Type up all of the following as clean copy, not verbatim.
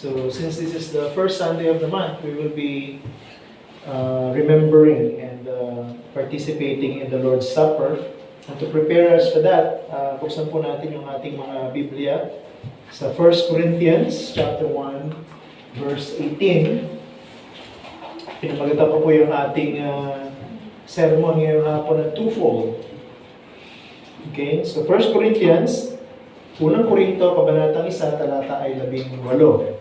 So since this is the first Sunday of the month, we will be remembering and participating in the Lord's Supper. And to prepare us for that, buksan po natin yung ating mga Biblia sa 1 Corinthians chapter 1, verse 18. Pinamagatan ko po yung ating sermon ngayong hapon na twofold. Okay, so 1 Corinthians, unang Korinto, kabanatang 1, talata ay 18.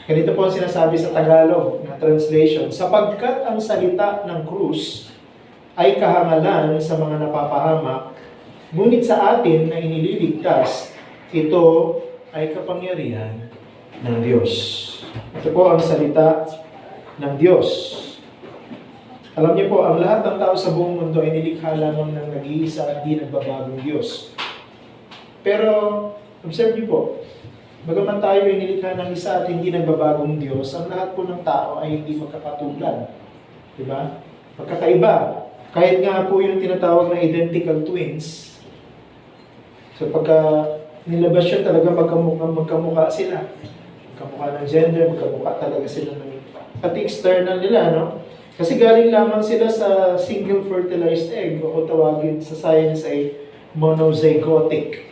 Ganito po ang sinasabi sa Tagalog na translation, sapagkat ang salita ng krus ay kahangalan sa mga napapahamak, ngunit sa atin na inililigtas, ito ay kapangyarihan ng Diyos. Ito po ang salita ng Diyos. Alam niyo po, ang lahat ng tao sa buong mundo ay nilikha lamang ng nag-iisa at di nagbabagong Diyos. Pero, observe niyo po, bagaman tayo ay nilikha ng isa at hindi nagbabagong Diyos, ang lahat po ng tao ay hindi magkakatulad. Diba? Magkakaiba. Kahit nga po yung tinatawag na identical twins, so pagka nilabas yun talaga magkamukha sila. Magkamukha ng gender, magkamukha talaga sila ng pati external nila, no? Kasi galing lamang sila sa single fertilized egg, o kung tawagin sa science ay monozygotic.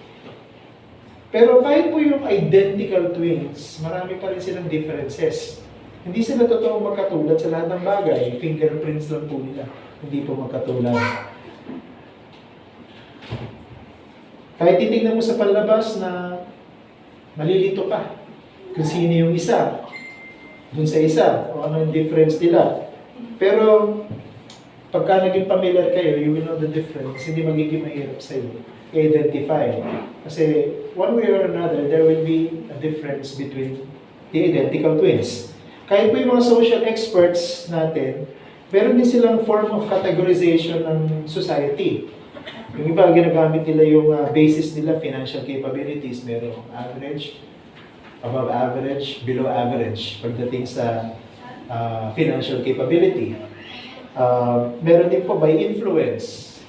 Pero kahit po yung identical twins, marami pa rin silang differences. Hindi sila totoong magkatulad sa lahat ng bagay. Fingerprints lang po nila. Hindi po magkatulad. Kahit titignan mo sa panlabas na malilito ka kung sino yung isa, dun sa isa, o ano yung difference nila. Pero, pagka naging familiar kayo, you will know the difference. Hindi magiging mahirap sa'yo i-identify. Kasi, one way or another, there will be a difference between the identical twins. Kahit po yung mga social experts natin, meron din silang form of categorization ng society. Yung iba, ginagamit nila yung basis nila, financial capabilities. Merong average, above average, below average, pagdating sa financial capability. Meron din po by influence.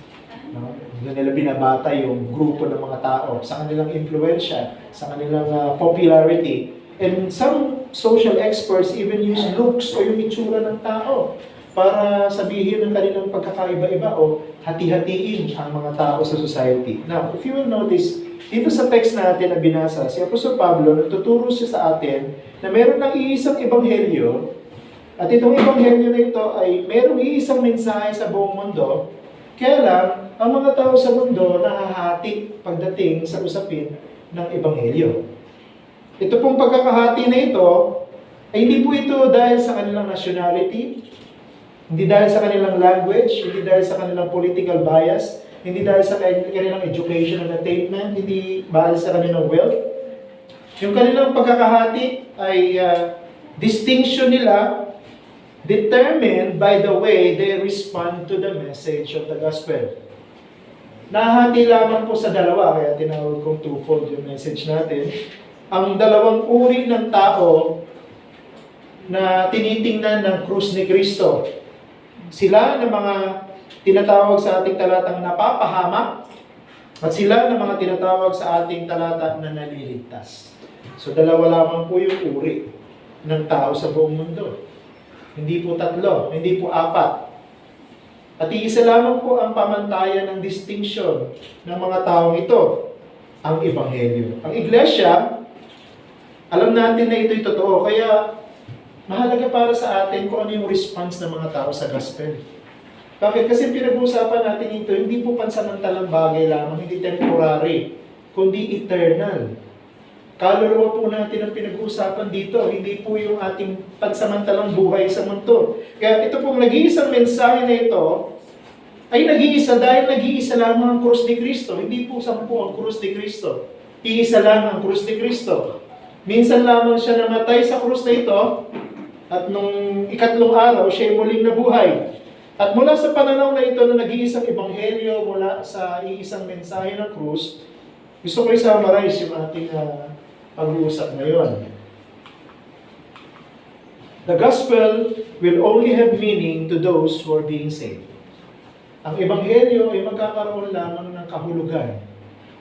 No? Doon nila binabata yung grupo ng mga tao sa kanilang influensya, sa kanilang popularity. And some social experts even use looks o yung itsura ng tao para sabihin ng kanilang pagkakaiba-iba o hati-hatiin ang mga tao sa society. Now, if you will notice, dito sa text natin na binasa, si Apostol Pablo, nagtuturo siya sa atin na meron ng iisang ebanghelyo, at itong ebanghelyo na ito ay merong iisang mensahe sa buong mundo, kaya lang, ang mga tao sa mundo nahahati pagdating sa usapin ng ebanghelyo. Ito pong pagkakahati na ito, ay hindi po ito dahil sa kanilang nationality, hindi dahil sa kanilang language, hindi dahil sa kanilang political bias, hindi dahil sa kanilang educational attainment, hindi dahil sa kanilang wealth. Yung kanilang pagkakahati ay distinction nila determined by the way they respond to the message of the gospel. Nahati lamang po sa dalawa, kaya tinawag kong twofold yung message natin. Ang dalawang uri ng tao na tinitingnan ng krus ni Kristo. Sila ng mga tinatawag sa ating talatang napapahamak at sila ng mga tinatawag sa ating talata na naliligtas. So dalawa lamang po yung uri ng tao sa buong mundo. Hindi po tatlo, hindi po apat. At iisa lamang po ang pamantayan ng distinction ng mga taong ito, ang ebanghelyo. Ang iglesia, alam natin na ito'y totoo, kaya mahalaga para sa atin kung ano yung response ng mga tao sa gospel. Bakit? Kasi pinag-uusapan natin ito, hindi po pansamantalang bagay lamang, hindi temporary, kundi eternal. Kaluluwa po natin ang pinag-uusapan dito, hindi po yung ating pansamantalang buhay sa mundo. Kaya ito pong nag-iisang mensahe na ito, ay nag-iisa dahil nag-iisa lamang ang krus ni Kristo. Hindi po 10 ang krus ni Kristo. Iisa lang ang krus ni Kristo. Minsan lamang siya namatay sa krus na ito, at nung ikatlong araw, siya muling nabuhay. At mula sa pananaw na ito na nag-iisang ebanghelyo mula sa iisang mensahe ng krus, gusto ko i-summarize yung ating pag-uusap ngayon. The gospel will only have meaning to those who are being saved. Ang ebanghelyo ay magkakaroon lamang ng kahulugan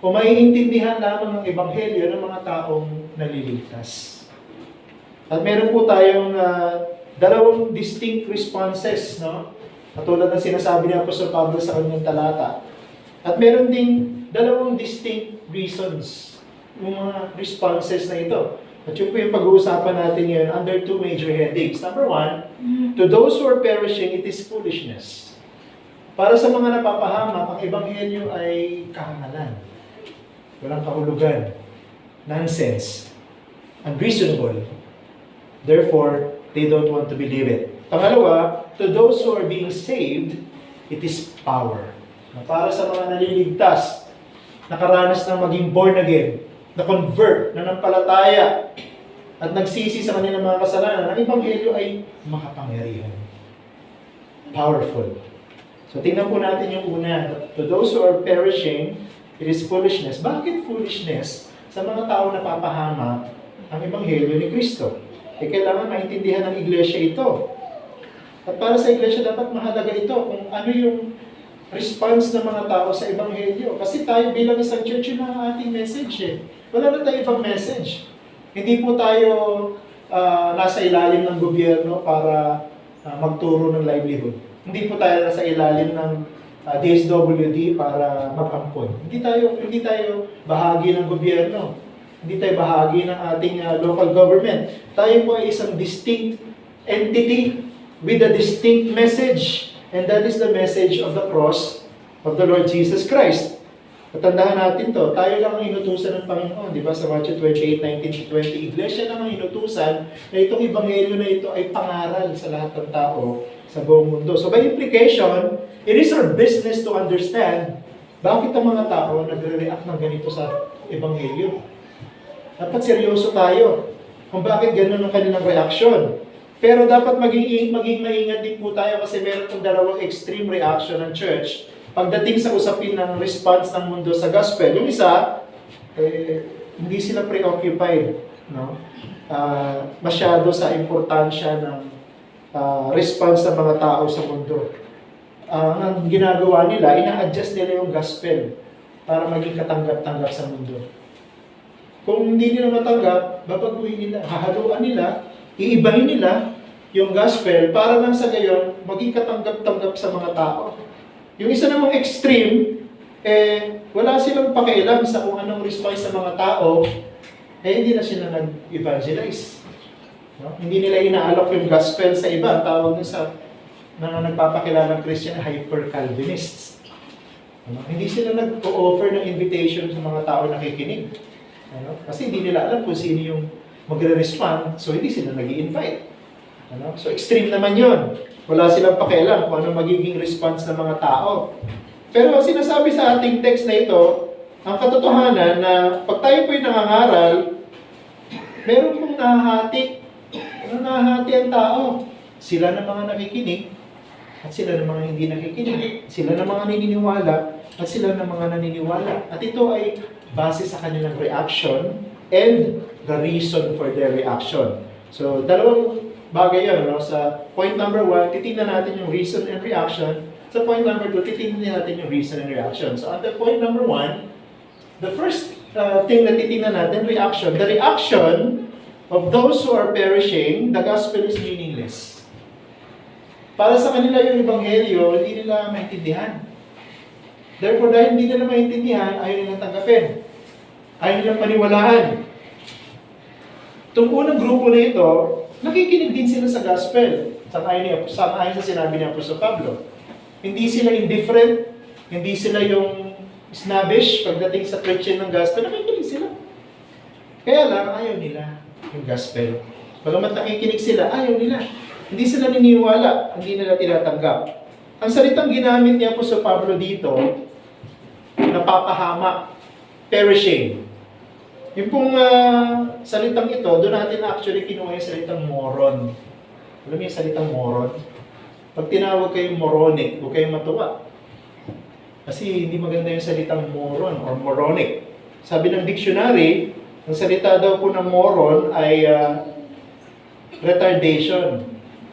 o maiintindihan lamang ng ebanghelyo ng mga taong naliligtas. At meron po tayong dalawang distinct responses, no? Katulad ng sinasabi ni Apostol Pablo sa kanyang talata. At meron ding dalawang distinct reasons yung mga responses na ito. At yun po yung pag-uusapan natin ngayon under two major headings. Number one, to those who are perishing, it is foolishness. Para sa mga napapahamak, ang ebanghelyo ay kahangalan. Walang kahulugan. Nonsense. Unreasonable. Therefore, they don't want to believe it. Pangalawa, to those who are being saved, it is power. Para sa mga naliligtas, nakaranas ng maging born again, na-convert, nanampalataya, at nagsisi sa kanilang mga kasalanan, ang ebanghelyo ay makapangyarihan. Powerful. So tingnan po natin yung una. To those who are perishing, it is foolishness. Bakit foolishness? Sa mga tao na papahama ang ebanghelyo ni Kristo. Kailangan maintindihan ng iglesia ito. At para sa iglesia, dapat mahalaga ito kung ano yung response ng mga tao sa ebanghelyo. Kasi tayo bilang isang church, yun ang ating message eh. Wala na tayo ibang message. Hindi po tayo nasa ilalim ng gobyerno para magturo ng livelihood. Hindi po tayo nasa ilalim ng DSWD para mag-ampon. Hindi tayo bahagi ng gobyerno. Hindi tayo bahagi ng ating local government. Tayo po ay isang distinct entity with a distinct message. And that is the message of the cross of the Lord Jesus Christ. Patandahan natin to, tayo lang ang inutusan ng Panginoon, di ba? Sa Matthew 28:19-20, Iglesia lang ang inutusan na itong ebanghelyo na ito ay pangaral sa lahat ng tao sa buong mundo. So by implication, it is our business to understand bakit ang mga tao nagre-react ng ganito sa ebanghelyo. Dapat seryoso tayo kung bakit ganun ang kanilang reaksyon. Pero dapat maging maingat din po tayo kasi meron itong dalawang extreme reaction ng church pagdating sa usapin ng response ng mundo sa gospel. Yung isa, hindi sila preoccupied, no? Masyado sa importansya ng response ng mga tao sa mundo. Ang ginagawa nila, ina-adjust nila yung gospel para maging katanggap-tanggap sa mundo. Kung hindi nila matanggap, babaguhin nila, hahaluan nila, iibahin nila yung gospel para lang sa gayon maging katanggap-tanggap sa mga tao. Yung isa namang extreme, wala silang pakialam sa kung anong response sa mga tao, hindi na sila nag-evangelize. No? Hindi nila inaalok yung gospel sa iba. Tawag dun sa na nagpapakilalang Christian, hyper-Calvinists. No? Hindi sila nag-o-offer ng invitation sa mga tao na nakikinig. No? Kasi hindi nila alam kung sino yung magre-respond, so hindi sila nag-i-invite. So extreme naman yun. Wala silang pakialam kung ano magiging response ng mga tao. Pero sinasabi sa ating text na ito, ang katotohanan na pag tayo po'y nangangaral, meron pong nahahati. Ano nahahati ang tao? Sila na mga nakikinig, at sila na mga hindi nakikinig. Sila na mga naniniwala, at sila na mga naniniwala. At ito ay base sa kanilang reaction and the reason for their reaction. So, dalawang bagay yun, no? Sa point number 1, titingnan natin yung reason and reaction. Sa point number 2, titingnan natin yung reason and reaction. So, under point number 1, the first thing na titingnan natin, reaction. The reaction of those who are perishing, the gospel is meaningless. Para sa kanila yung ebanghelyo, hindi nila maintindihan. Therefore, dahil hindi nila maintindihan, ayaw nilang tanggapin. Ayaw nilang paniwalaan. Itong unang grupo na ito, nakikinig din sila sa gospel. Sang-ayon sa sinabi ni Apostol Pablo. Hindi sila indifferent, hindi sila yung snobbish pagdating sa preaching ng gospel, nakikinig sila. Kaya lang, ayaw nila yung gospel. Bagamat nakikinig sila, ayaw nila. Hindi sila niniwala, hindi nila tinatanggap. Ang salitang ginamit ni Apostol Pablo dito, napapahamak, perishing. Yung pong salitang ito, doon natin actually kinuha yung salitang moron. Alam mo yung salitang moron? Pag tinawag kayong moronic, huwag kayong matuwa. Kasi hindi maganda yung salitang moron or moronic. Sabi ng dictionary, ang salita daw po ng moron ay retardation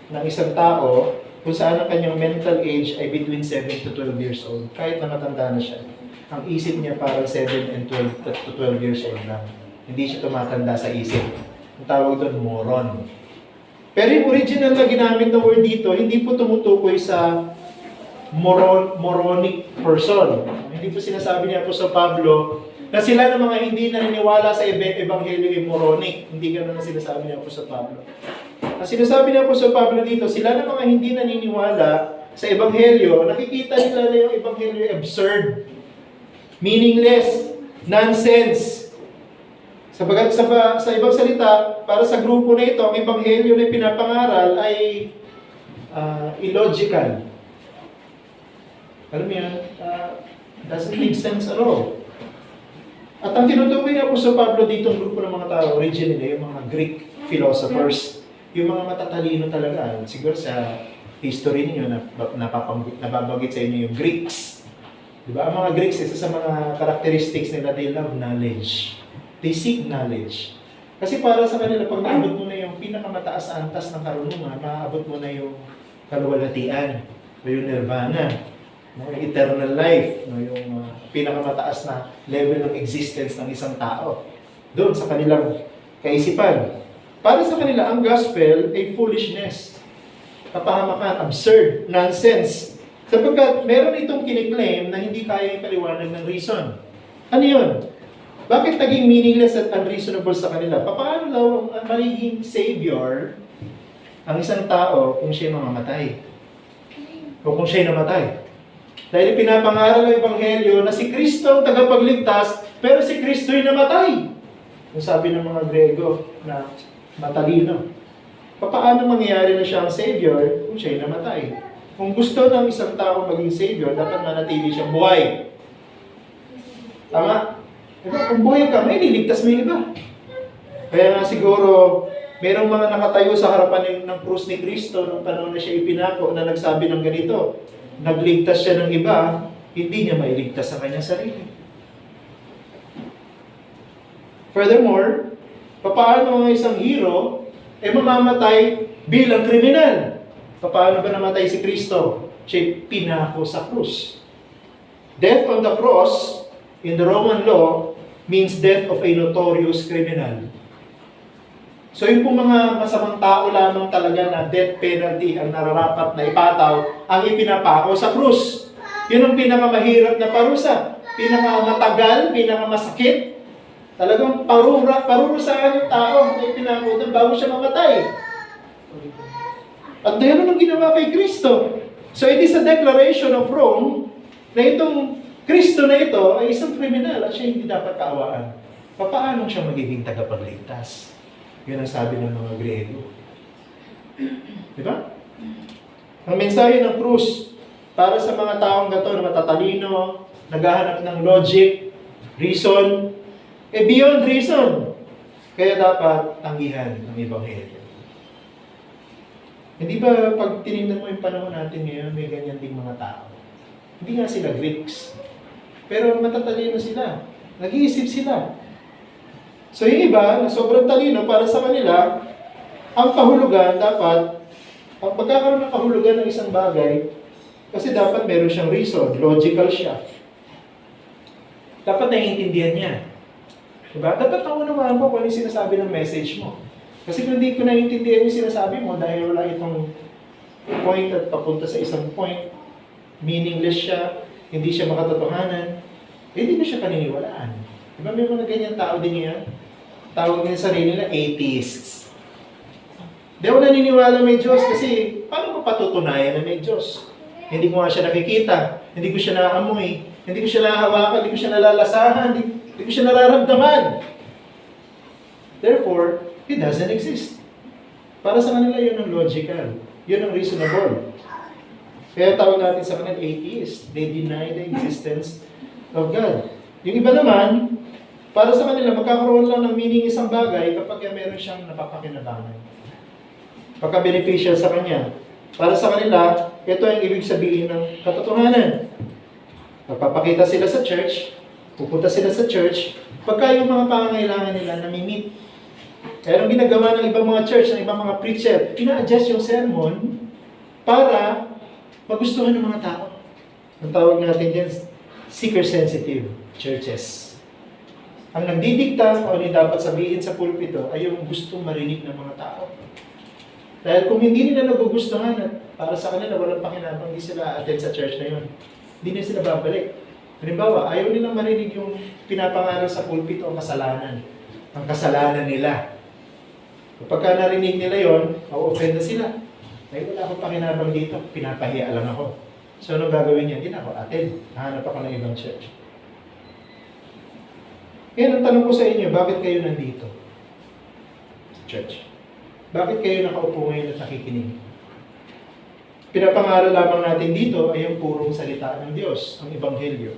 ng isang tao kung saan ang kanyang mental age ay between 7 to 12 years old. Kahit na matanda na siya. Ang isip niya parang 7 and 12 to 12 years old lang. Hindi siya tumatanda sa isip. Ang tawag doon, moron. Pero yung original na ginamit na word dito, hindi po tumutukoy sa moronic person. Hindi po sinasabi niya po sa Pablo na sila ng mga hindi naniniwala sa ebanghelyo ay moronic. Hindi gano'n na sinasabi niya po sa Pablo. Ang sinasabi niya po sa Pablo dito, sila ng mga hindi naniniwala sa ebanghelyo, nakikita nila na yung ebanghelyo ay absurd, meaningless, nonsense. Sa ibang salita, para sa grupo na ito, ang ebanghelyo na pinapangaral ay illogical. Alam mo yan, doesn't make sense at all. At ang tinutukoy niya po sa Pablo dito, ang grupo ng mga tao, originally, yung mga Greek philosophers, yung mga matatalino talaga. Siguro sa history niyo nababanggit sa inyo yung Greeks. Diba? Ang mga Greeks, isa sa mga characteristics nila, they love knowledge. They seek knowledge. Kasi para sa kanila, pag naabot mo na yung pinakamataas na antas ng karunungan, maaabot mo na yung kaluwalhatian, o yung nirvana, yung eternal life, yung pinakamataas na level ng existence ng isang tao. Doon sa kanilang kaisipan. Para sa kanila, ang gospel ay foolishness, kapahamakan, absurd, nonsense. Sapagkat meron itong kiniklaim na hindi kaya ipaliwanag ng reason. Ano yun? Bakit naging meaningless at unreasonable sa kanila? Paano daw magiging savior ang isang tao kung siya'y mamamatay? O kung siya'y namatay? Dahil pinapangaral ng Ebanghelyo na si Kristo ang tagapagligtas, pero si Kristo'y namatay. Yung sabi ng mga Grego na matalino. Paano mangyayari na siya ang Savior kung siya'y namatay? Kung gusto ng isang tao maging Savior, dapat manatili siyang buhay. Tama? Diba? Kung buhay ka, may liligtas mo yung iba. Kaya nga siguro, merong mga nakatayo sa harapan ng krus ni Kristo nung panahon na siya ipinako na nagsabi ng ganito, nagligtas siya ng iba, hindi niya mailigtas ang kanyang sarili. Furthermore, paano ang isang hero mamamatay bilang kriminal? Paano ba namatay si Kristo? Siya'y pinako sa krus. Death on the cross, in the Roman law, means death of a notorious criminal. So yung pong mga masamang tao lamang talaga na death penalty ang nararapat na ipataw ang ipinapako sa krus. Yun ang pinakamahirap na parusa. Pinakamatagal, pinakamasakit. Talagang parurusahan yung tao na ipinako doon bago siya mamatay. At dahil ang ginawa kay Kristo. So it is a declaration of Rome na itong Kristo na ito ay isang kriminal at siya hindi dapat kaawaan. Paano siya magiging tagapagligtas? Yun ang sabi ng mga Grego. Diba? Ang mensahe ng krus para sa mga taong gato na matatalino, naghahanap ng logic, reason, beyond reason. Kaya dapat tanggihan ng Ebanghelyo. Hindi ba pag tinignan mo yung panahon natin ngayon, may ganyan ding mga tao? Hindi nga sila Greeks. Pero matatalino sila. Nag-iisip sila. So yung iba, na sobrang talino, para sa kanila, ang kahulugan dapat, ang pagkakaroon ng kahulugan ng isang bagay, kasi dapat meron siyang reason, logical siya. Dapat naiintindihan niya. Diba? Dapat naunawaan ko kung ano yung sinasabi ng message mo. Kasi kung hindi ko naiintindihan yung sinasabi mo dahil wala itong point at papunta sa isang point, meaningless siya, hindi siya makatotohanan, hindi ko siya paniniwalaan. Diba may mga ganyan tao din yan? Tawag nila sarili nila atheists. Di ako naniniwala may Diyos kasi paano ko patutunayan na may Diyos? Hindi ko nga siya nakikita, hindi ko siya naamoy, hindi ko siya nahawakan, hindi ko siya nalalasahan, hindi ko siya nararamdaman. Therefore, He doesn't exist. Para sa kanila, yun ang logical. Yun ang reasonable. Kaya tawag natin sa kanila atheist. They deny the existence of God. Yung iba naman, para sa kanila, magkakaroon lang ng meaning isang bagay kapag meron siyang napapakinabangan. Pagka-beneficial sa kanya. Para sa kanila, ito ang ibig sabihin ng katotohanan. Magpapakita sila sa church, pupunta sila sa church, pagka yung mga pangangailangan nila nami-meet. Kaya ang ginagawa ng ibang mga church, ng ibang mga preacher, ina-adjust yung sermon para magustuhan ng mga tao. Ang tawag natin dyan, seeker-sensitive churches. Ang nagdidikta o ano yung dapat sabihin sa pulpito ay yung gustong marinig ng mga tao. Dahil kung hindi nila nagugustuhan at para sa kanila walang pakinabang, hindi sila attend sa church na yun. Hindi na sila babalik. Halimbawa, ayaw nilang marinig yung pinapangaral sa pulpito ang kasalanan. Ang kasalanan nila. Kapag ka narinig nila yon, ma-offend na sila. Ay, wala akong pakinabang dito. Pinapahiya lang ako. So, anong gagawin niya? Hindi na ako attend. Hahanap ako ng ibang church. Ngayon, ang tanong ko sa inyo, bakit kayo nandito? Sa church. Bakit kayo nakaupo ngayon at nakikinig? Pinapangaral lamang natin dito ay yung purong salita ng Diyos, ang Ebanghelyo.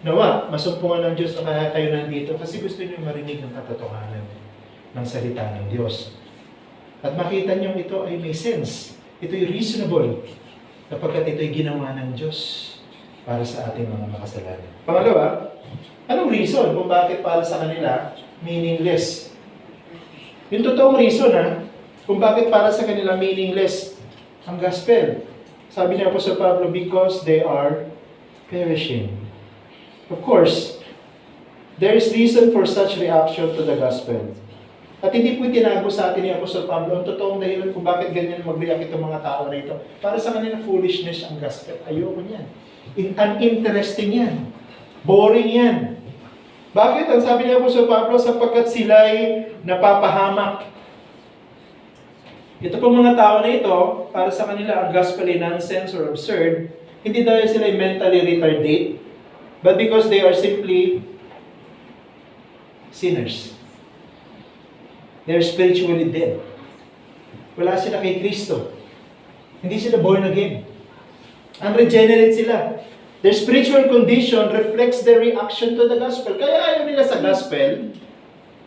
Nawa, masumpungan ng Diyos na kaya kayo nandito kasi gusto niyo marinig ng katotohanan ng salita ng Diyos. At makita niyo ito ay may sense. Ito'y reasonable kapag ito'y ginawa ng Diyos para sa ating mga makasalanan. Pangalawa, anong reason kung bakit para sa kanila meaningless? Yung totoong reason kung bakit para sa kanila meaningless ang gospel. Sabi niya po sa Pablo, because they are perishing. Of course, there is reason for such reaction to the gospel. At hindi po itinago sa atin ni Apostol Pablo ang totoong dahilan kung bakit ganyan mag-react itong mga tao na ito. Para sa kanila, foolishness ang gospel. Ayoko niyan. Uninteresting yan. Boring yan. Bakit? Ang sabi ni Apostol Pablo, sapagkat sila'y napapahamak. Ito pong mga tao na ito, para sa kanila, ang gospel ay nonsense or absurd, hindi dahil sila mentally retarded, but because they are simply sinners. They're spiritually dead. Wala sila kay Kristo. Hindi sila born again. Unregenerate sila. Their spiritual condition reflects their reaction to the gospel. Kaya ayaw nila sa gospel,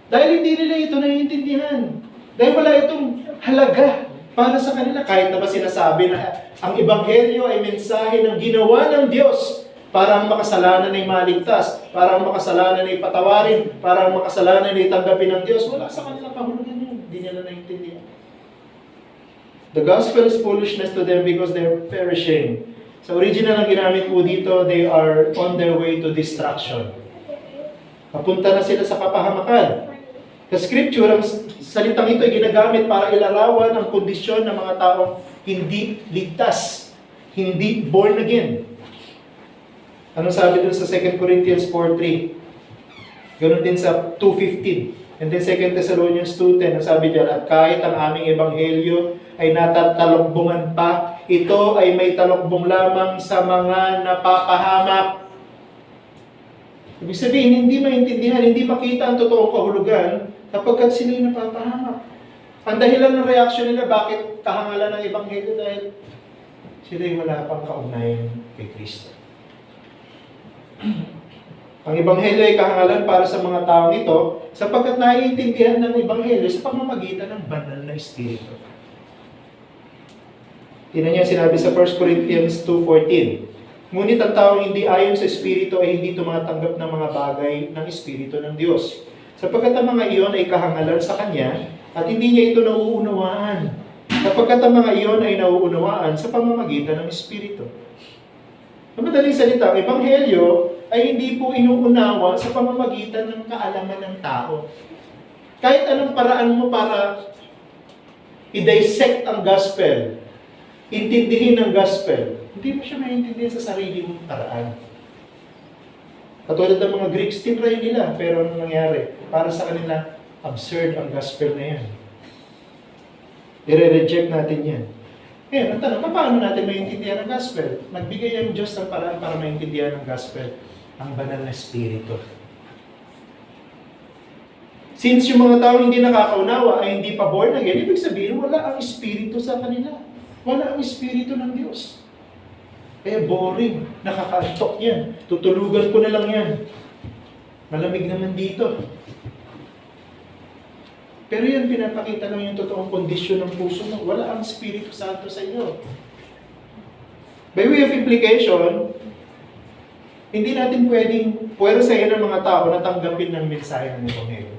dahil hindi nila ito naiintindihan. Dahil wala itong halaga para sa kanila. Kahit na ba sinasabi na ang Ebanghelyo ay mensahe ng ginawa ng Diyos para ang makasalanan ay maligtas, para ang makasalanan ay patawarin, para ang makasalanan ay tanggapin ng Diyos. Wala sa kanila kahulugan yun. Hindi nila naiintindihan. The gospel is foolishness to them because they're perishing. Sa original ang ginamit po dito, they are on their way to destruction. Papunta na sila sa kapahamakan. Sa scripture, ang salitang ito ay ginagamit para ilarawan ang kondisyon ng mga taong hindi ligtas, hindi born again. Ano sabi dun sa 2 Corinthians 4:3? Ganon din sa 2:15. And then 2 Thessalonians 2:10, ang sabi diyan, at kahit ang aming ebanghelyo ay natatalokbungan pa, ito ay may talokbong lamang sa mga napapahamak. Ibig sabihin, hindi maintindihan, hindi makita ang totoong kahulugan kapag sila'y napapahamak. Ang dahilan ng reaksyon nila, bakit kahangalan ng ebanghelyo? Dahil sila'y wala pang kaugnayan kay Kristo. Ang ebanghelyo ay kahangalan para sa mga taong ito sapagkat naiintindihan ng ebanghelyo sa pamamagitan ng banal na Espiritu. Tingnan niyo sinabi sa 1 Corinthians 2:14. Ngunit ang taong hindi ayon sa Espiritu ay hindi tumatanggap ng mga bagay ng Espiritu ng Diyos. Sapagkat ang mga iyon ay kahangalan sa Kanya at hindi niya ito nauunawaan. Sapagkat ang mga iyon ay nauunawaan sa pamamagitan ng Espiritu. Ang madaling salita, ang ebanghelyo ay hindi po inuunawa sa pamamagitan ng kaalaman ng tao. Kahit anong paraan mo para i-dissect ang gospel, intindihin ang gospel, hindi mo siya maintindihan sa sarili mong paraan. Katulad ng mga Greeks, tinry nila, pero anong nangyari? Para sa kanila, absurd ang gospel na yan. I-reject natin yan. Ngayon, ang tanong, paano natin maintindihan ang gospel? Nagbigay ang Diyos ng paraan para maintindihan ang gospel, ang banal na Espiritu. Since yung mga tao hindi nakakaunawa ay hindi pa born again, ibig sabihin, wala ang Espiritu sa kanila. Wala ang Espiritu ng Diyos. Kaya boring, nakakaantok yan. Tutulugan ko na lang yan. Malamig naman dito. Pero yan, pinapakita lang yung totoong kondisyon ng puso mo. Wala ang Espiritu Santo sa iyo. By way of implication, hindi natin pwedeng puwersahin ng mga tao na tanggapin ng mensahe ng Ebanghelyo.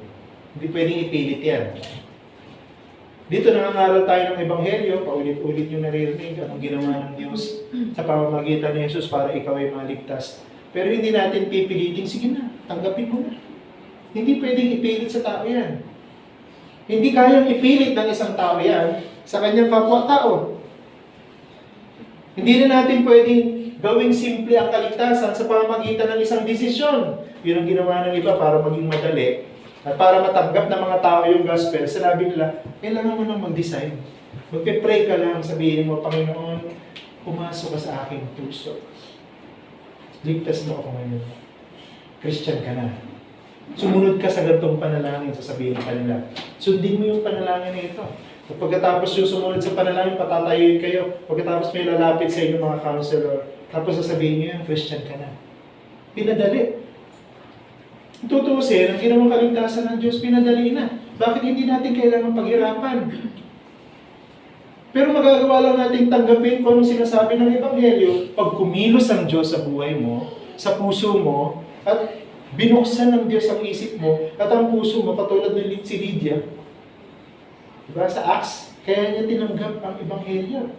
Hindi pwedeng ipilit yan. Dito nangangaral tayo ng Ebanghelyo, paulit-ulit yung naririnig ang ginawa ng Diyos sa pamamagitan ni Jesus para ikaw ay maligtas. Pero hindi natin pipilitin, sige na, tanggapin mo na. Hindi pwedeng ipilit sa tao yan. Hindi kayang ipilit ng isang tao yan sa kanyang kapwa-tao. Hindi na natin pwedeng gawing simple ang kaligtasan sa pamamagitan ng isang desisyon. Yun ang ginawa ng iba para maging madali. At para matanggap ng mga tao yung gospel, sinabi nila, kailangan mo nang mag-decide. Magpe-pray ka lang, sabihin mo, Panginoon, pumasok ka sa aking puso. Ligtas mo ako ngayon. Christian ka na. Sumunod ka sa gantong panalangin, sasabihin ka nila. Sundin mo yung panalangin na ito. At pagkatapos yung sumunod sa panalangin, patatayuin kayo. Pagkatapos may lalapit sa inyo mga counselor. Tapos sasabihin nyo yung Christian ka na. Pinadali. Tutuusin, ang ginawang kaligtasan ng Diyos, pinadali na. Bakit hindi natin kailangan paghirapan? Pero magagawa lang natin tanggapin kung anong sinasabi ng Ebanghelyo pag kumilos ang Diyos sa buhay mo, sa puso mo, at binuksan ng Diyos ang isip mo, at ang puso mo, katulad ng si Lydia. Diba? Sa Acts, kaya niya tinanggap ang Ebanghelyo.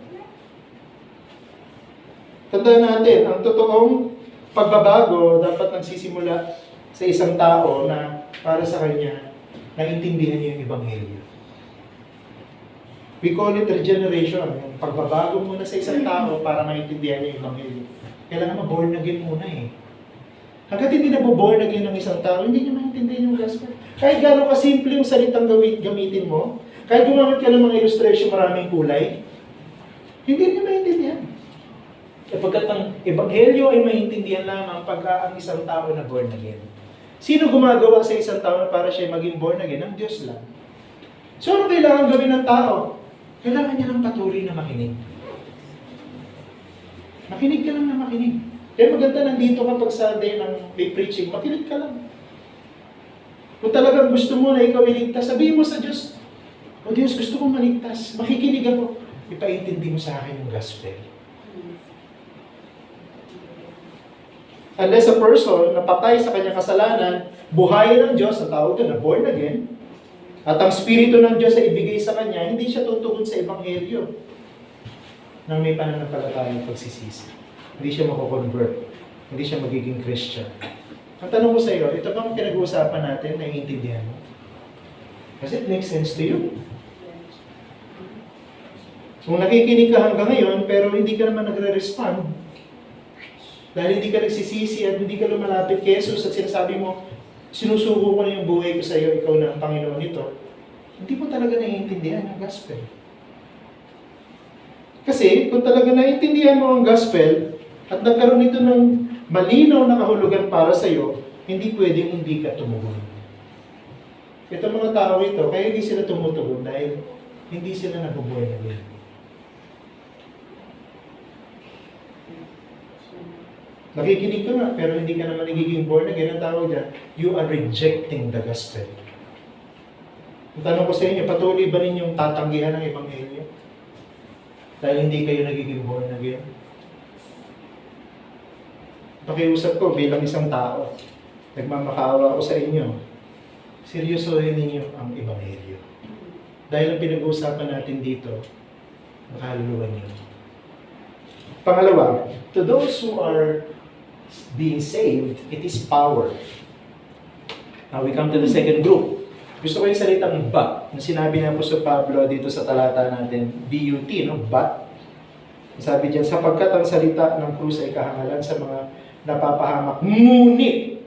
Tandaan natin, ang totoong pagbabago dapat nagsisimula sa isang tao na para sa kanya, naintindihan niya yung Ebanghelyo. We call it regeneration. Yung pagbabago muna sa isang tao para maintindihan niya yung Ebanghelyo. Kailangan ma-born again muna eh. Hanggat hindi na born again ng isang tao, hindi niya maintindihan yung gospel. Kahit gano'n kasimple yung salitang gamitin mo, kahit gumamit ka ng mga illustration maraming kulay, hindi niya maintindihan. Kapagkat ang Ebanghelyo ay maintindihan lamang pag ang isang tao na born again. Sino gumagawa sa isang tao na para siya maging born again? Ang Diyos lang. So ano kailangan gawin ng tao? Kailangan niya ng patuloy na makinig. Makinig ka lang na makinig. Kaya maganda nandito kapag Sunday ng may preaching, makinig ka lang. Kung talagang gusto mo na ikaw iligtas, sabihin mo sa Diyos, O Diyos, gusto kong maligtas. Makikinig ako. Ipaintindi mo sa akin yung gospel. Unless a person na patay sa kanyang kasalanan, buhayin ng Diyos, ang tawag doon na born again, at ang Espiritu ng Diyos ay ibigay sa kanya, hindi siya tutugon sa Ebanghelyo nang may pananampalatayang pagsisisi. Hindi siya mako-convert. Hindi siya magiging Christian. Ang tanong ko sa iyo, ito bang pinag-uusapan natin, naiintindihan mo? Does it make sense to you? Kung nakikinig ka hanggang ngayon, pero hindi ka naman nagre-respond, dahil hindi ka nagsisisi at hindi ka lumalapit kay Jesus at sinasabi mo, sinusuko ko na yung buhay ko sa iyo, ikaw na ang Panginoon nito, hindi mo talaga naiintindihan ang gospel. Kasi kung talaga naiintindihan mo ang gospel at nagkaroon ito ng malinaw na kahulugan para sa iyo, hindi pwedeng hindi ka tumugon. Ito mga tao ito, kaya hindi sila tumutugon dahil hindi sila nabubuhay na din. Nakikinig ka nga, pero hindi ka naman nagiging born again. Ang tawag dyan, you are rejecting the gospel. Ang tanong ko sa inyo, patuloy ba ninyong tatanggihan ng Ebanghelyo? Dahil hindi kayo nagiging born again? Pakiusap ko bilang isang tao, nagmamakaawa ako sa inyo, seryosohin ninyo ang Ebanghelyo. Dahil ang pinag-uusapan natin dito, makaluluwan niyo. Pangalawa, to those who are being saved, it is power. Now we come to the second group. Gusto ko yung salitang but, na sinabi ng Apostol Pablo dito sa talata natin, but, no? But. Sabi diyan, sapagkat ang salita ng krus ay kahangalan sa mga napapahamak. Ngunit,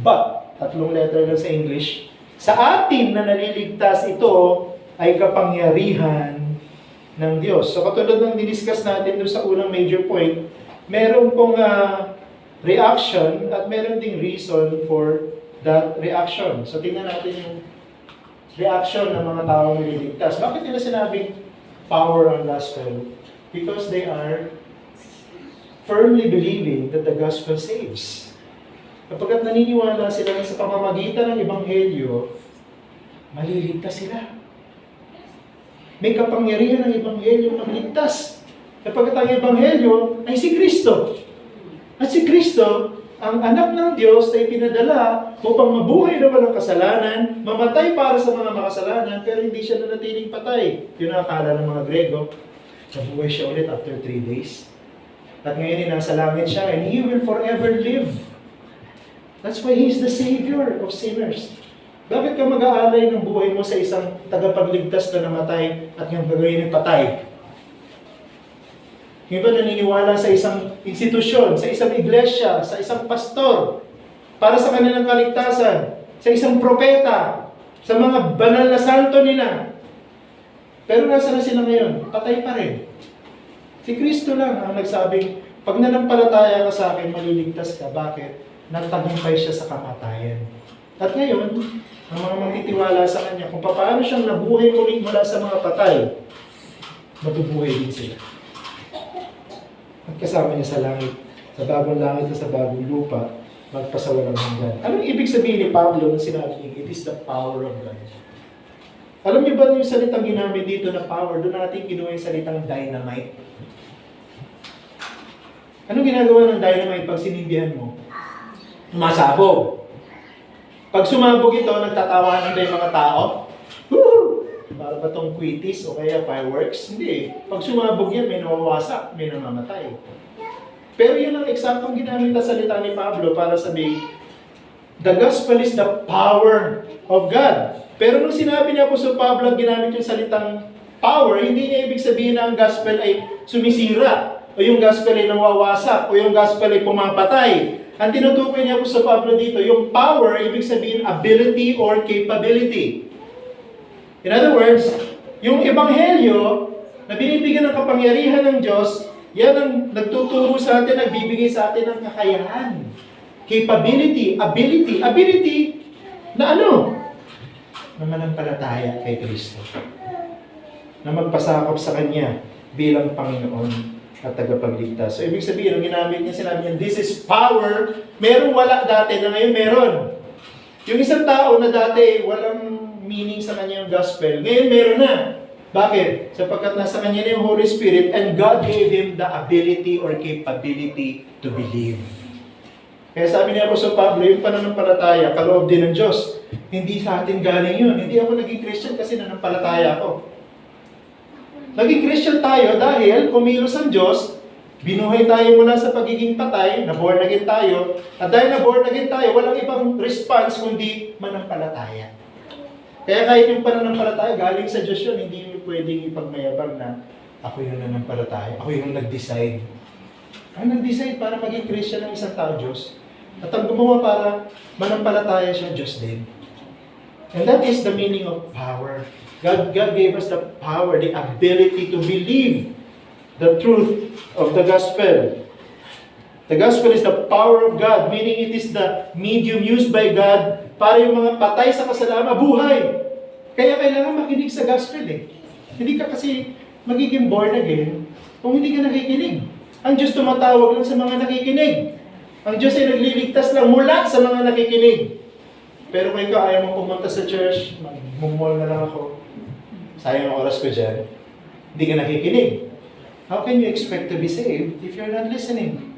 but, tatlong letter lang sa English, sa atin na naliligtas ito ay kapangyarihan ng Diyos. So katulad ng diniscuss natin doon sa unang major point, meron pong reaction at meron ding reason for that reaction. So tingnan natin yung reaction ng mga taong nililigtas. Bakit nila sinabing power on gospel? Because they are firmly believing that the gospel saves. Kapag naniniwala sila sa pamamagitan ng Ebanghelyo, maliligtas sila. May kapangyarihan ng Ebanghelyo magligtas. Kapag ang Ebanghelyo ay si Kristo. At si Kristo, ang anak ng Diyos ay pinadala upang mabuhay na walang kasalanan, mamatay para sa mga makasalanan, pero hindi siya nanatiling patay. Yun ang akala ng mga Grego. Nabuhay siya ulit after 3 days. At ngayon ay nasa langit siya, and He will forever live. That's why He's the Savior of sinners. Bakit ka mag-aalay ng buhay mo sa isang tagapagligtas na namatay at yung gagawin ay patay? Yung iba naniniwala sa isang institusyon, sa isang iglesia, sa isang pastor, para sa kanilang kaligtasan, sa isang propeta, sa mga banal na santo nila. Pero nasa na sila ngayon? Patay pa rin. Si Kristo lang ang nagsabing, pag nanampalataya ka sa akin, maliligtas ka. Bakit? Nagtagumpay siya sa kamatayan. At ngayon, ang mga magtitiwala sa Kanya, kung paano siyang nabuhay ulit mula sa mga patay, mabubuhay din sila. At kasama niya sa langit, sa bagong langit at sa bagong lupa, magpasawalang hanggan. Anong ibig sabihin ni Pablo nung sinabi niya, it is the power of God? Alam niyo ba yung salitang ginamit dito na power, doon natin kinuha yung salitang dynamite? Anong ginagawa ng dynamite pag sinindihan mo? Masabog. Pag sumabog ito, nagtatawanan ba yung mga tao? Woo! Para ba itong quitis o kaya fireworks? Hindi. Pag sumabog yan, may nawawasak, may namamatay. Pero yun ang eksaktong ginamit na salita ni Pablo para sabihin, the gospel is the power of God. Pero nung sinabi niya po sa Pablo, ginamit yung salitang power, hindi niya ibig sabihin na ang gospel ay sumisira, o yung gospel ay nawawasak, o yung gospel ay pumapatay. Ang tinutukoy niya po sa Pablo dito, yung power, ibig sabihin ability or capability. In other words, yung ebanghelyo na binibigyan ng kapangyarihan ng Diyos, yan ang nagtuturo sa atin, nagbibigay sa atin ng kakayahan. Capability, ability na ano? Na manampalataya kay Kristo. Na magpasakop sa Kanya bilang Panginoon at tagapagligtas. So, ibig sabihin, nung ginamit niya, sinabi niya, this is power. Merong wala dati na ngayon meron. Yung isang tao na dati walang meaning sa kanya yung gospel, ngayon meron na. Bakit? Sapagkat nasa kanya na yung Holy Spirit and God gave him the ability or capability to believe. Kaya sabi niya po sa Pablo, yung pananampalataya, kaloob din ng Diyos. Hindi sa atin galing yun. Hindi ako naging Christian kasi nanampalataya ako. Naging Christian tayo dahil kumilos ang Diyos, binuhay tayo mula sa pagiging patay, na born again tayo, at dahil na born again tayo, walang ibang response kundi manampalataya. Kaya kahit yung pananampalataya, galing sa Diyos yun, hindi yung pwedeng ipagmayabang na ako yung nanampalataya, ako yung nag-decide. Ang nag-decide para maging Christian ng isang tao, Diyos. At ang gumawa para manampalataya siya, Diyos din. And that is the meaning of power. God gave us the power, the ability to believe the truth of the gospel. The gospel is the power of God, meaning it is the medium used by God para yung mga patay sa kasalanan mabuhay. Kaya kailangan makinig sa gospel eh. Hindi ka kasi magiging born again kung hindi ka nakikinig. Ang Diyos tumatawag lang sa mga nakikinig. Ang Diyos ay nagliligtas lang mula sa mga nakikinig. Pero kung ikaw ayaw mo pumunta sa church, mag-mall na lang ako. Sayang ang oras ko dyan. Hindi ka nakikinig. How can you expect to be saved if you're not listening?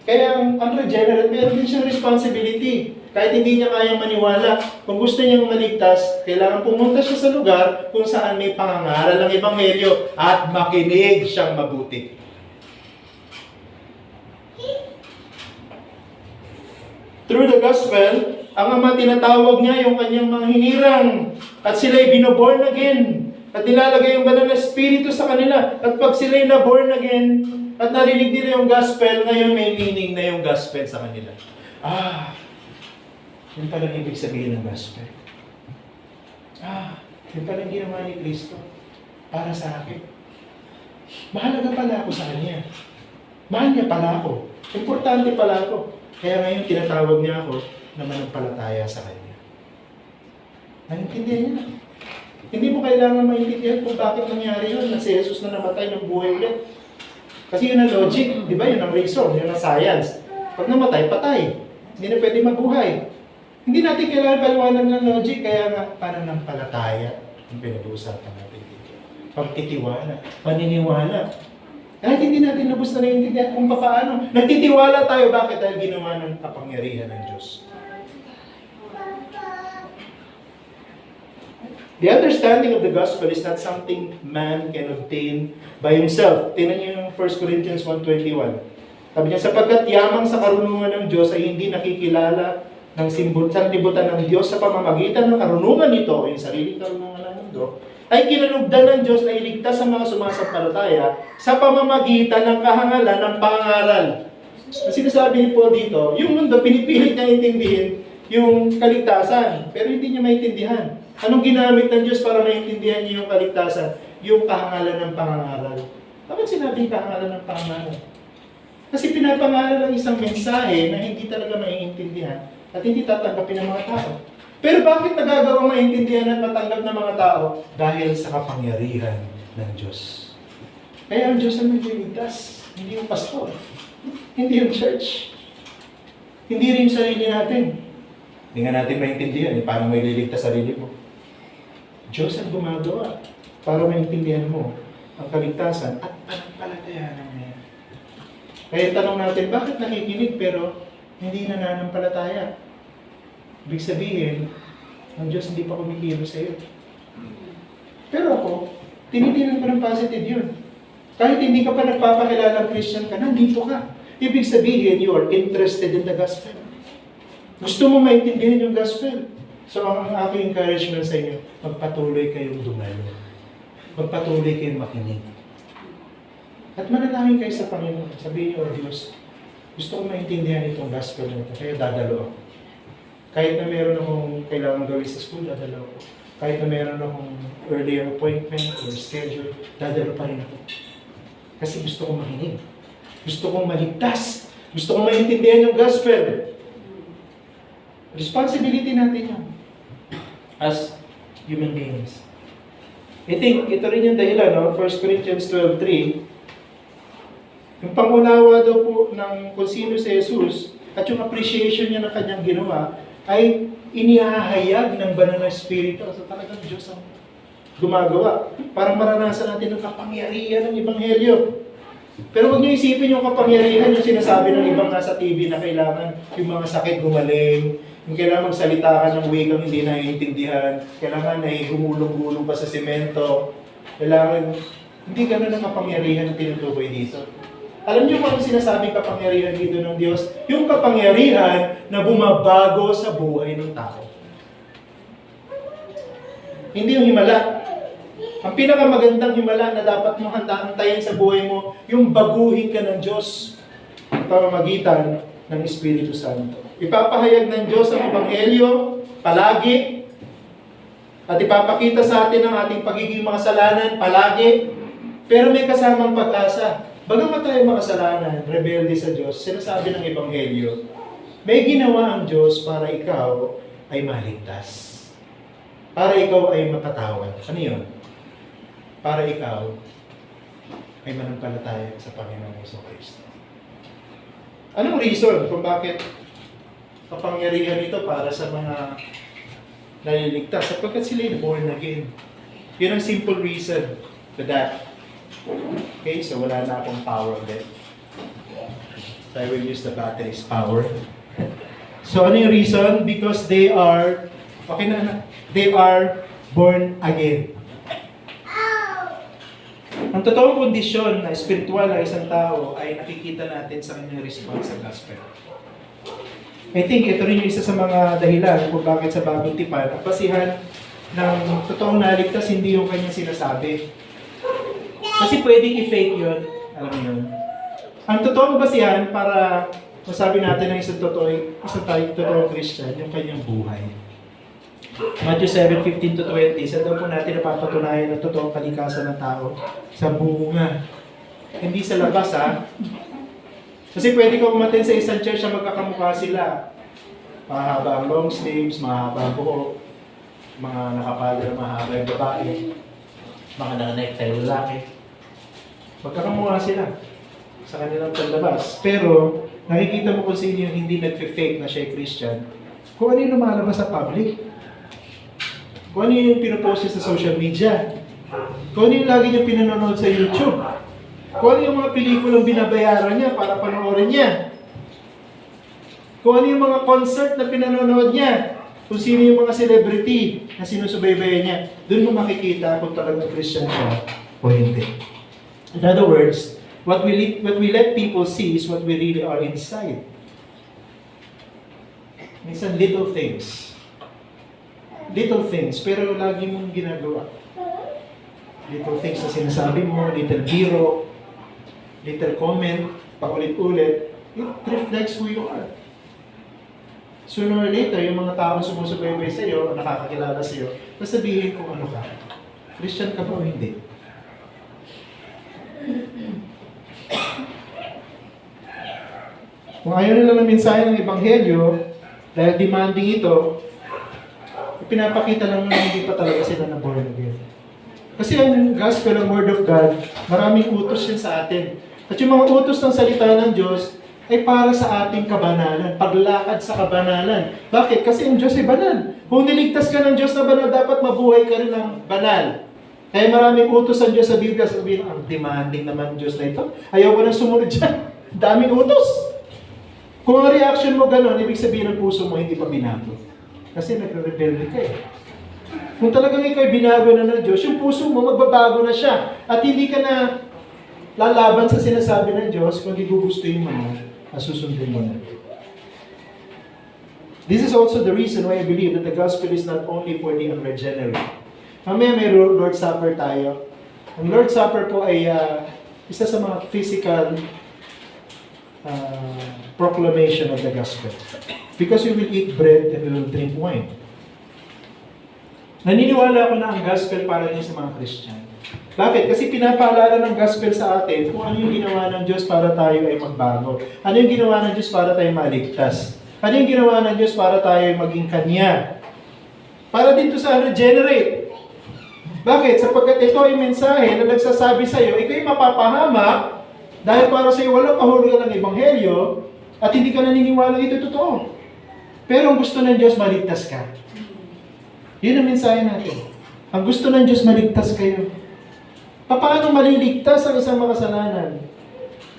Kaya ang unregenerate, meron din siyang responsibility. Kahit hindi niya kayang maniwala, kung gusto niyang maligtas, kailangan pumunta siya sa lugar kung saan may pangangaral ng ebanghelyo at makinig siyang mabuti. Through the gospel, ang Ama tinatawag niya yung kanyang mga hinirang at sila'y binoborn again at nilalagay yung banal na espiritu sa kanila at pag sila'y na-born again at narinig nila yung gospel, ngayon may meaning na yung gospel sa kanila. Yun pala ang ibig sabihin ng gospel. Yun pala ang ginawa ni Kristo para sa akin. Mahalaga pala ako sa Kanya. Mahal niya pala ako. Importante pala ako. Kaya ngayon tinatawag niya ako na manampalataya sa Kanya. Naintindihan niya na. Hindi mo kailangan maintindihan kung bakit nangyari yun na si Jesus na namatay ng buhay ulit. Kasi yun ang logic, di ba? Yun ang reason, yun ang science. Pag namatay, patay. Hindi na pwede mabuhay. Hindi natin kailangan paliwanag ng logic, kaya nga pananampalataya ang pinag-uusapan natin dito. Pagtitiwala, paniniwala. Kahit hindi natin lubos na naiintindihan kung paano. Nagtitiwala tayo, bakit? Dahil ginawa ng kapangyarihan ng Diyos. The understanding of the gospel is not something man can obtain by himself. Tingnan niyo yung 1 Corinthians 1:21. Sabi niya, sapagkat yamang sa karunungan ng Diyos ay hindi nakikilala ng sanlibutan ng Diyos sa pamamagitan ng karunungan nito, yung sariling karunungan ng mundo, ay kinalugdan ng Diyos na iligtas sa mga sumasampalataya sa pamamagitan ng kahangalan ng pangaral. Kasi sinasabi ni Paul dito, yung mundo, pinipilit niya intindihin yung kaligtasan, pero hindi niya maintindihan. Anong ginamit ng Diyos para maintindihan niyo yung kaligtasan? Yung kahangalan ng pangaral. Bakit sinabing kahangalan ng pangaral? Kasi pinapangaral ang isang mensahe na hindi talaga maiintindihan at hindi tatanggapin ng mga tao. Pero bakit nagagawang maintindihan at matanggap ng mga tao? Dahil sa kapangyarihan ng Diyos. Kaya ang Diyos ang nagliligtas, hindi yung pastor, hindi yung church, hindi rin yung sarili natin. Hindi nga natin maintindihan, paano may liligtas sarili mo. Diyos ang gumagawa para maintindihan mo ang kaligtasan at pananampalatayanan niya. Kaya tanong natin, bakit nakikinig pero hindi nananampalataya? Ibig sabihin, ang Diyos hindi pa kumikilos sa iyo. Pero ako, tinitingnan ko ng positive yun. Kahit hindi ka pa nagpapakilala Christian ka, nandito ka. Ibig sabihin, you are interested in the gospel. Gusto mo maintindihan yung gospel. So, ang aking encouragement sa inyo, magpatuloy kayong dumalo. Magpatuloy kayong makinig. At manalangin kayo sa Panginoon. Sabihin niyo, oh Diyos, gusto ko maintindihan itong gospel na ito, kaya dadalo ako. Kahit na meron akong kailangan gawin sa school, dadalo ako. Kahit na meron akong earlier appointment or schedule, dadalo pa rin ako. Kasi gusto kong makinig. Gusto kong maligtas. Gusto kong maintindihan yung gospel. Responsibility natin yan. As human beings. I think, ito rin yung dahilan, no? 1 Corinthians 12:3, yung pangunawa daw po ng kung sino si Jesus at yung appreciation niya ng kanyang ginawa ay inihahayag ng banal na Espiritu. So talagang Diyos ang gumagawa para maranasan natin ang kapangyarihan ng Ebanghelyo. Pero huwag niyo isipin yung kapangyarihan yung sinasabi ng ibang nasa TV na kailangan yung mga sakit gumaling, yung kailangan magsalita ka ng wikang hindi naiintindihan, kailangan ay gumulong-gulong pa sa semento, kailangan, hindi ganun ang kapangyarihan na tinutukoy dito. Alam niyo kung ano sinasabing kapangyarihan dito ng Diyos? Yung kapangyarihan na bumabago sa buhay ng tao. Hindi yung himala. Ang pinakamagandang himala na dapat mong hantayin sa buhay mo, yung baguhin ka ng Diyos pamamagitan ng Espiritu Santo. Ipapahayag ng Diyos ang Ebanghelyo palagi at ipapakita sa atin ang ating pagiging makasalanan palagi, pero may kasamang pag-asa. Bagamat tayo makasalanan, rebelde sa Diyos, sinasabi ng Ebanghelyo, may ginawa ang Diyos para ikaw ay maligtas. Para ikaw ay mapatawad. Ano yun? Para ikaw ay manampalataya sa Panginoong Jesucristo. Anong reason kung bakit kapangyarihan ito para sa mga naliligtas? Sapagkat sila born again. Yun ang simple reason for that. Okay, so wala na akong power ulit. So I will use the battery's power. So ano yung reason? Because they are, okay na, they are born again. Ang totoong kondisyon na espiritual ng isang tao ay nakikita natin sa kanyang response sa gospel. I think ito rin yung isa sa mga dahilan kung bakit sa Bagong Tipan, ang basihan ng totoong naligtas hindi yung kanyang sinasabi. Kasi pwedeng i-fake yun. Alam mo yun. Ang totoong basihan para masabi natin ng isang totoong Christian, yung kanyang buhay. Matthew 7:15-20, saan daw po natin napapatunayan ang totoong kalikasan ng tao? Sa bunga. Hindi sa labas, ha? Kasi pwede ka umatin sa isang church na magkakamukha sila. Mahaba ang long sleeves, mahaba ang buhok, mga nakapala na mahaba yung babae, mga naka-necktie lalaki. Magkakamukha sila sa kanilang panlabas. Pero, nakikita mo kung sino yung hindi nag-fake na siya Christian, kung ano yung lumalabas sa public. Kung ano yung pinopost sa social media. Kung ano yung lagi niya pinanonood sa YouTube. Kung ano yung mga pelikulang binabayaran niya para panoorin niya. Kung ano yung mga concert na pinanonood niya. Kung sino yung mga celebrity na sinusubaybayan niya. Doon mo makikita kung talagang Christian siya o hindi. In other words, What we let people see is what we really are inside. Minsan little things. Little things, pero lagi mong ginagawa. Little things na sinasabi mo, little biro, little comment, paulit-ulit, it reflects who you are. Sooner or later, yung mga taong sumusubaybay sa iyo, o nakakakilala sa iyo, sasabihin kung ano ka. Christian ka ba o hindi? Kung ayaw nila ng mensahe ng Ebanghelyo, dahil demanding ito, pinapakita lang na hindi pa talaga sila na born again. Kasi ang gospel, ang word of God, maraming utos yan sa atin. At yung mga utos ng salita ng Diyos ay para sa ating kabanalan, paglakad sa kabanalan. Bakit? Kasi ang Diyos ay banal. Kung niligtas ka ng Diyos na banal, dapat mabuhay ka rin ng banal. Kaya maraming utos ang Diyos sa Biblia, sabihin, ang demanding naman Diyos na ito. Ayaw ko nang sumunod dyan. Daming utos. Kung ang reaction mo gano'n, ibig sabihin ng puso mo hindi pa binago. Kasi nagre-rebelde ka eh. Kung talagang ikaw binago na ng Diyos, yung puso mo magbabago na siya. At hindi ka na lalaban sa sinasabi ng Diyos kung hindi gugustuhin mo na susundin mo na. This is also the reason why I believe that the gospel is not only for the unregenerate. Mamaya may Lord's Supper tayo. Ang Lord's Supper po ay isa sa mga physical proclamation of the gospel. Because we will eat bread and we will drink wine. Naniniwala ako na ang gospel para din sa mga Christian. Bakit? Kasi pinapaalala ng gospel sa atin kung ano yung ginawa ng Diyos para tayo ay magbago. Ano yung ginawa ng Diyos para tayo maligtas. Ano yung ginawa ng Diyos para tayo ay maging Kanya. Para dito sa regenerate. Bakit? Sapagkat ito ay mensahe na nagsasabi sa iyo, ikaw ay mapapahamak dahil para sa iyo walang kahulugan ng Ebanghelyo at hindi ka naniniwala ito totoo. Pero ang gusto ng Diyos, maligtas ka. Yun ang mensahe natin. Ang gusto ng Diyos, maligtas kayo. Paano maliligtas ang isang makasalanan?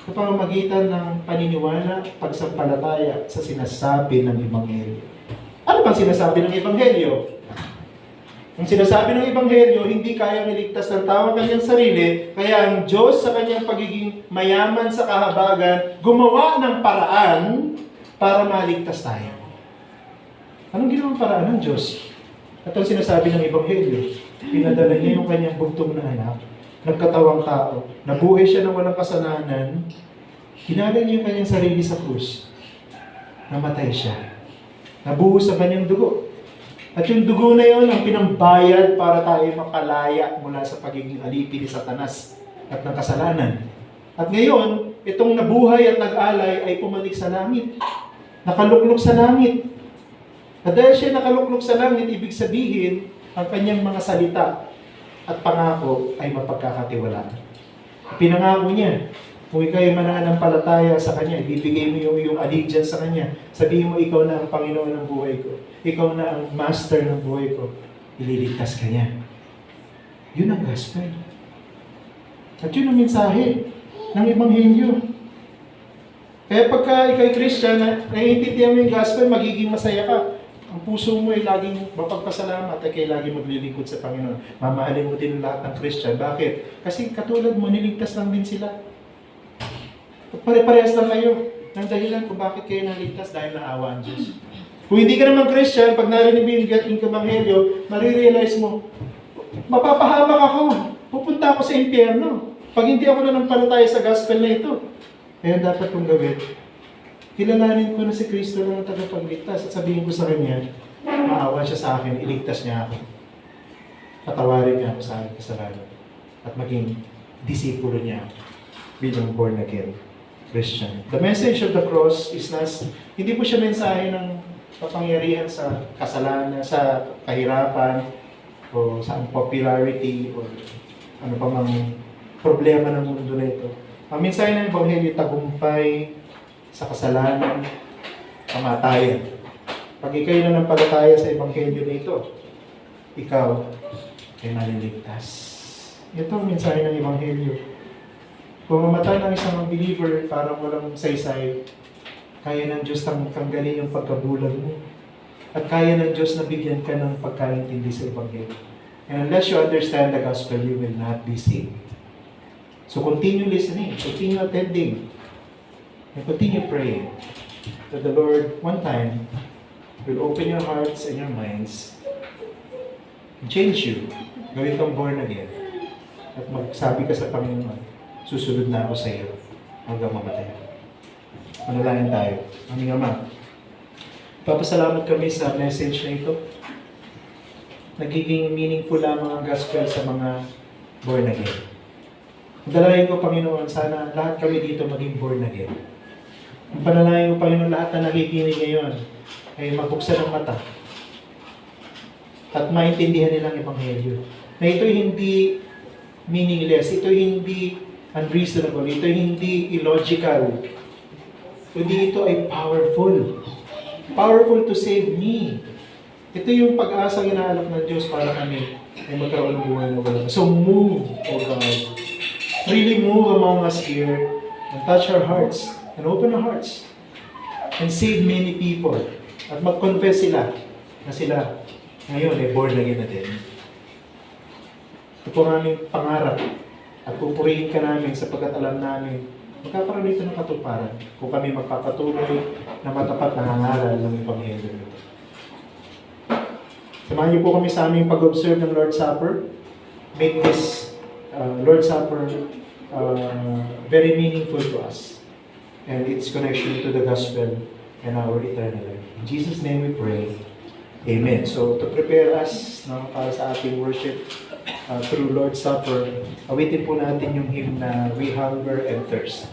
Sa pamamagitan ng paniniwala, pagsampalataya sa sinasabi ng Ebanghelyo. Ano bang sinasabi ng Ebanghelyo? Ang sinasabi ng Ebanghelyo, hindi kaya niligtas ng tao ang kanyang sarili, kaya ang Diyos sa kanyang pagiging mayaman sa kahabagan, gumawa ng paraan para maligtas tayo. Anong ginawang paraan ng Diyos? At ang sinasabi ng Ebanghelyo, pinadala niya yung kanyang bugtong na anak, nagkatawang tao, nabuhay siya ng walang kasalanan, hinala niya yung kanyang sarili sa krus, namatay siya, nabuhos sa kanyang dugo. At yung dugo na yun ang pinambayad para tayo makalaya mula sa pagiging alipin ni Satanas at ng kasalanan. At ngayon, itong nabuhay at nag-alay ay pumalik sa langit. Nakaluklok sa langit. At dahil siya nakaluklok sa langit, ibig sabihin, ang kanyang mga salita at pangako ay mapagkakatiwalaan. Pinangako niya, kung ikaw ay mananampalataya sa Kanya, ibibigay mo yung iyong allegiance sa Kanya. Sabihin mo, ikaw na ang Panginoon ng buhay ko. Ikaw na ang master ng buhay ko. Ililigtas ka niya. Yun ang gospel. At yun ang mensahe ng Ebanghelyo. Kaya pagka ikaw ay Christian, naiintindihan mo yung gospel, magiging masaya ka. Ang puso mo ay laging mapagpasalamat at kayo laging maglilingkod sa Panginoon. Mamahalin mo din lahat ng Christian. Bakit? Kasi katulad mo, niligtas lang din sila. Pare-parehas lang kayo ng dahilan kung bakit kayo naligtas dahil naawa ang Diyos. Kung hindi ka naman Christian, pag narinig mo yung Ebanghelyo, marirealize mo, mapapahamak ako. Pupunta ako sa impyerno. Pag hindi ako nanampalataya sa gospel na ito. Kaya dapat kong gawin. Kilalanin ko na si Kristo lang ang tagapagligtas at sabihin ko sa Kanya, maawa siya sa akin, iligtas niya ako. Patawarin niya ako sa aking kasalanan. At maging disipulo niya bilang born again Christian. The message of the cross is not, hindi po siya mensahe ng kapangyarihan sa kasalanan, sa kahirapan, o sa unpopularity, o ano pa mang problema ng mundo na ito. Ang mensahe ng Ebanghelyo, tagumpay sa kasalanan, kamatayan. Pag ikaw'y nanampalataya sa Ebanghelyo na ito, ikaw ay maliligtas. Ito ang mensahe ng Ebanghelyo. Kung mamatay ng isang believer, parang walang saysay, kaya ng Diyos tanggalin yung pagkabulag mo. At kaya ng Diyos na bigyan ka ng pagkaintindi sa Ebanghelyo. And unless you understand the gospel, you will not be saved. So continue listening, continue attending, and continue praying that the Lord one time will open your hearts and your minds and change you. Gawin kang born again. At magsabi ka sa Panginoon, susunod na ako sa iyo hanggang mamatay. Manalangin tayo. Aming Ama, papasalamat kami sa message na ito. Nagiging meaningful lamang ang gospel sa mga born again. Dalangin ko, Panginoon, sana lahat kami dito maging born again. Ang panalangin ko, Panginoon, lahat na nakikinig ngayon ay mabuksan ang mata at maintindihan nilang Ebanghelyo. Na ito'y hindi meaningless, ito'y hindi unreasonable, ito'y hindi illogical, kundi ito ay powerful. Powerful to save me. Ito yung pag-asang inaalok ng Diyos para kami ay magkaroon ng buhay na walang. So move, O God. Really move among us here and touch our hearts and open our hearts and save many people. At mag-confess sila na sila ngayon ay born again na din. Ito po ang aming pangarap at pupurihin ka namin sapagkat alam namin magkakaroon dito ng katuparan kung kami magpapatuloy na matapat na hangaral ng Ebanghelyo nito. Samahan niyo po kami sa aming pag-observe ng Lord's Supper. Make this Lord's Supper very meaningful to us and its connection to the gospel and our eternal life. In Jesus' name we pray. Amen. So to prepare us para sa ating worship through Lord's Supper, awitin po natin yung hymn na We Hunger and Thirst.